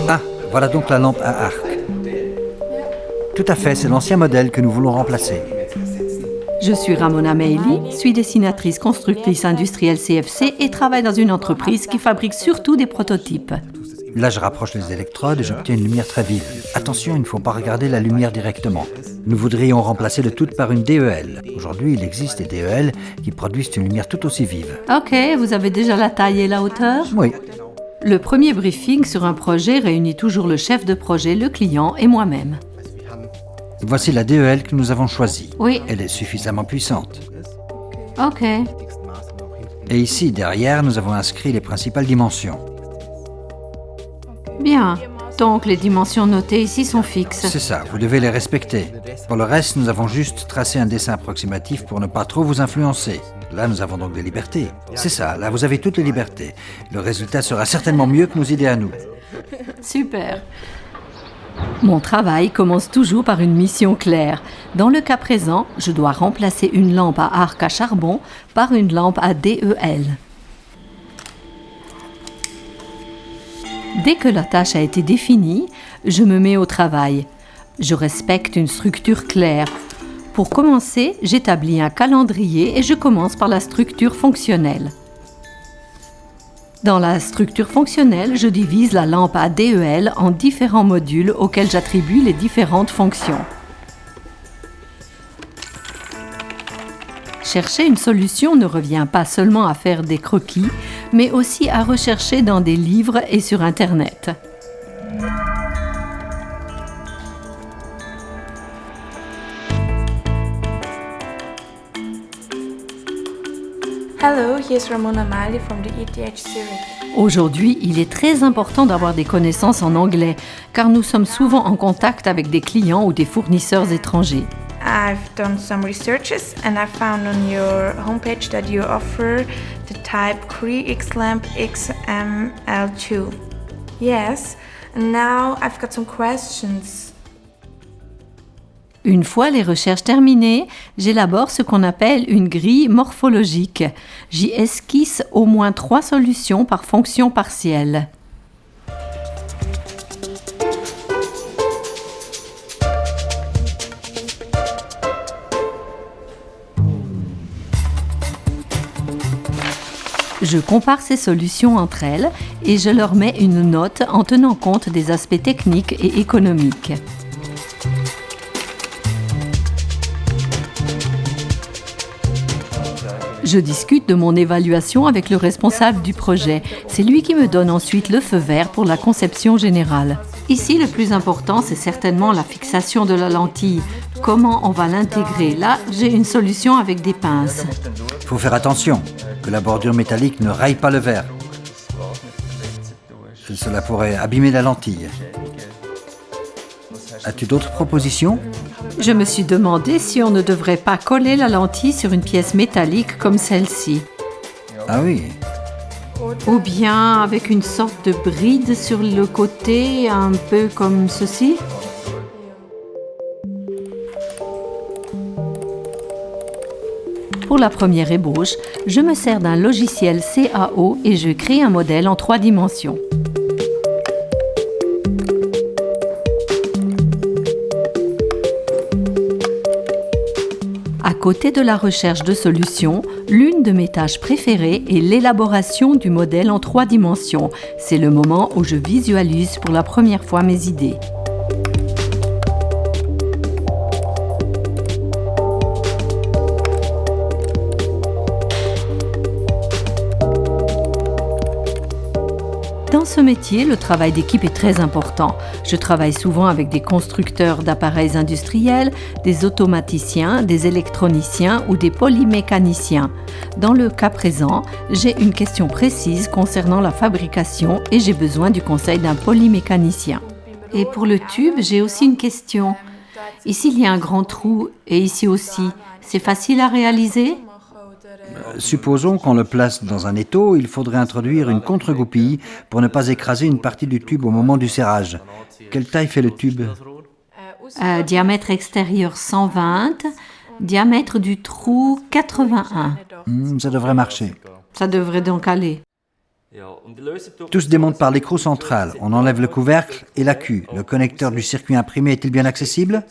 Ah, voilà donc la lampe à arc. Tout à fait, c'est l'ancien modèle que nous voulons remplacer. Je suis Ramona Meili, suis dessinatrice constructrice industrielle CFC et travaille dans une entreprise qui fabrique surtout des prototypes. Là, je rapproche les électrodes et j'obtiens une lumière très vive. Attention, il ne faut pas regarder la lumière directement. Nous voudrions remplacer le tout par une DEL. Aujourd'hui, il existe des DEL qui produisent une lumière tout aussi vive. Ok, vous avez déjà la taille et la hauteur ? Oui. Le premier briefing sur un projet réunit toujours le chef de projet, le client et moi-même. Voici la DEL que nous avons choisie. Oui. Elle est suffisamment puissante. Ok. Et ici, derrière, nous avons inscrit les principales dimensions. Bien. Donc, les dimensions notées ici sont fixes. C'est ça, vous devez les respecter. Pour le reste, nous avons juste tracé un dessin approximatif pour ne pas trop vous influencer. Là, nous avons donc des libertés. C'est ça, là, vous avez toutes les libertés. Le résultat sera certainement mieux que nos idées à nous. Super. Mon travail commence toujours par une mission claire. Dans le cas présent, je dois remplacer une lampe à arc à charbon par une lampe à DEL. Dès que la tâche a été définie, je me mets au travail. Je respecte une structure claire. Pour commencer, j'établis un calendrier et je commence par la structure fonctionnelle. Dans la structure fonctionnelle, je divise la lampe à DEL en différents modules auxquels j'attribue les différentes fonctions. Chercher une solution ne revient pas seulement à faire des croquis, mais aussi à rechercher dans des livres et sur Internet. Hello, here's Ramona Meili from the ETH Zurich. Aujourd'hui, il est très important d'avoir des connaissances en anglais, car nous sommes souvent en contact avec des clients ou des fournisseurs étrangers. I've done some researches and I found on your homepage that you offer the type Cree X-Lamp XML2. Yes, and now I've got some questions. Une fois les recherches terminées, j'élabore ce qu'on appelle une grille morphologique. J'y esquisse au moins 3 solutions par fonction partielle. Je compare ces solutions entre elles et je leur mets une note en tenant compte des aspects techniques et économiques. Je discute de mon évaluation avec le responsable du projet. C'est lui qui me donne ensuite le feu vert pour la conception générale. Ici, le plus important, c'est certainement la fixation de la lentille. Comment on va l'intégrer? Là, j'ai une solution avec des pinces. Il faut faire attention, que la bordure métallique ne raille pas le verre. Cela pourrait abîmer la lentille. As-tu d'autres propositions? Je me suis demandé si on ne devrait pas coller la lentille sur une pièce métallique comme celle-ci. Ah oui. Ou bien avec une sorte de bride sur le côté, un peu comme ceci. Pour la première ébauche, je me sers d'un logiciel CAO et je crée un modèle en 3 dimensions. À côté de la recherche de solutions, l'une de mes tâches préférées est l'élaboration du modèle en 3 dimensions. C'est le moment où je visualise pour la première fois mes idées. Dans ce métier, le travail d'équipe est très important. Je travaille souvent avec des constructeurs d'appareils industriels, des automaticiens, des électroniciens ou des polymécaniciens. Dans le cas présent, j'ai une question précise concernant la fabrication et j'ai besoin du conseil d'un polymécanicien. Et pour le tube, j'ai aussi une question. Ici, il y a un grand trou et ici aussi. C'est facile à réaliser ? Supposons qu'on le place dans un étau, il faudrait introduire une contre-goupille pour ne pas écraser une partie du tube au moment du serrage. Quelle taille fait le tube? Diamètre extérieur 120, diamètre du trou 81. Ça devrait marcher. Ça devrait donc aller. Tout se démonte par l'écrou central. On enlève le couvercle et la queue. Le connecteur du circuit imprimé est-il bien accessible?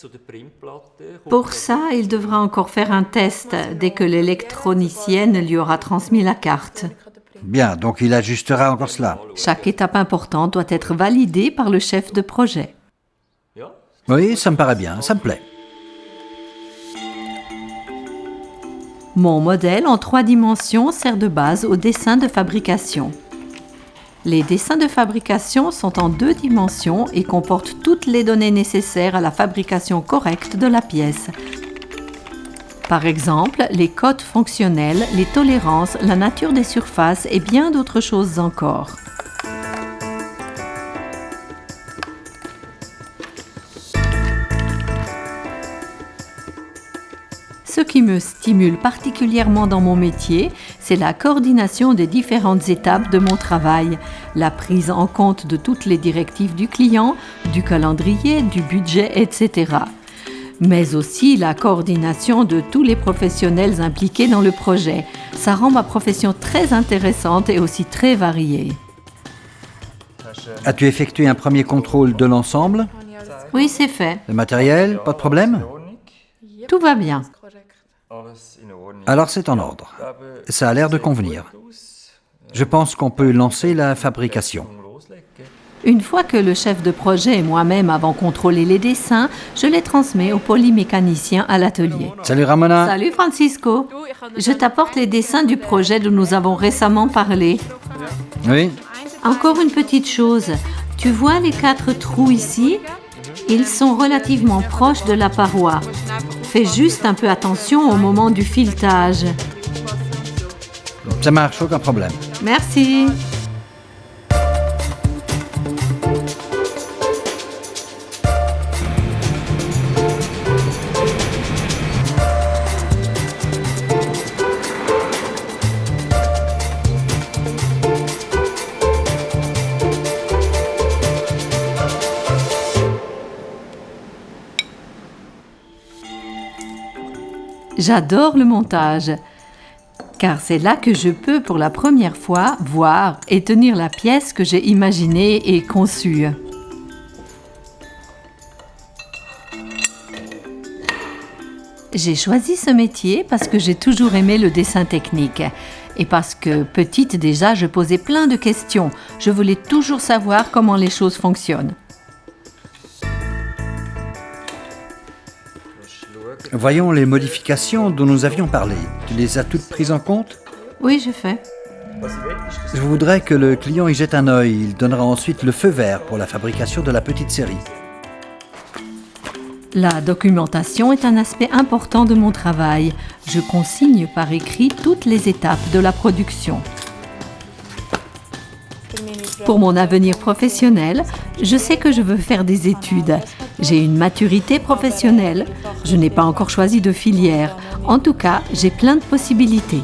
Pour ça, il devra encore faire un test dès que l'électronicienne lui aura transmis la carte. Bien, donc il ajustera encore cela. Chaque étape importante doit être validée par le chef de projet. Oui, ça me paraît bien, ça me plaît. Mon modèle en 3 dimensions sert de base au dessin de fabrication. Les dessins de fabrication sont en 2 dimensions et comportent toutes les données nécessaires à la fabrication correcte de la pièce. Par exemple, les codes fonctionnels, les tolérances, la nature des surfaces et bien d'autres choses encore. Ce qui me stimule particulièrement dans mon métier, c'est la coordination des différentes étapes de mon travail, la prise en compte de toutes les directives du client, du calendrier, du budget, etc. Mais aussi la coordination de tous les professionnels impliqués dans le projet. Ça rend ma profession très intéressante et aussi très variée. As-tu effectué un premier contrôle de l'ensemble? Oui, c'est fait. Le matériel, pas de problème? Tout va bien. Alors c'est en ordre. Ça a l'air de convenir. Je pense qu'on peut lancer la fabrication. Une fois que le chef de projet et moi-même avons contrôlé les dessins, je les transmets au polymécanicien à l'atelier. Salut Ramona. Salut Francisco. Je t'apporte les dessins du projet dont nous avons récemment parlé. Oui. Encore une petite chose. Tu vois les 4 trous ici? Ils sont relativement proches de la paroi. Fais juste un peu attention au moment du filetage. Ça marche, aucun problème. Merci. J'adore le montage, car c'est là que je peux pour la première fois voir et tenir la pièce que j'ai imaginée et conçue. J'ai choisi ce métier parce que j'ai toujours aimé le dessin technique et parce que, petite déjà, je posais plein de questions. Je voulais toujours savoir comment les choses fonctionnent. Voyons les modifications dont nous avions parlé. Tu les as toutes prises en compte? Oui, je fais. Je voudrais que le client y jette un œil. Il donnera ensuite le feu vert pour la fabrication de la petite série. La documentation est un aspect important de mon travail. Je consigne par écrit toutes les étapes de la production. Pour mon avenir professionnel, je sais que je veux faire des études. J'ai une maturité professionnelle. Je n'ai pas encore choisi de filière. En tout cas, j'ai plein de possibilités.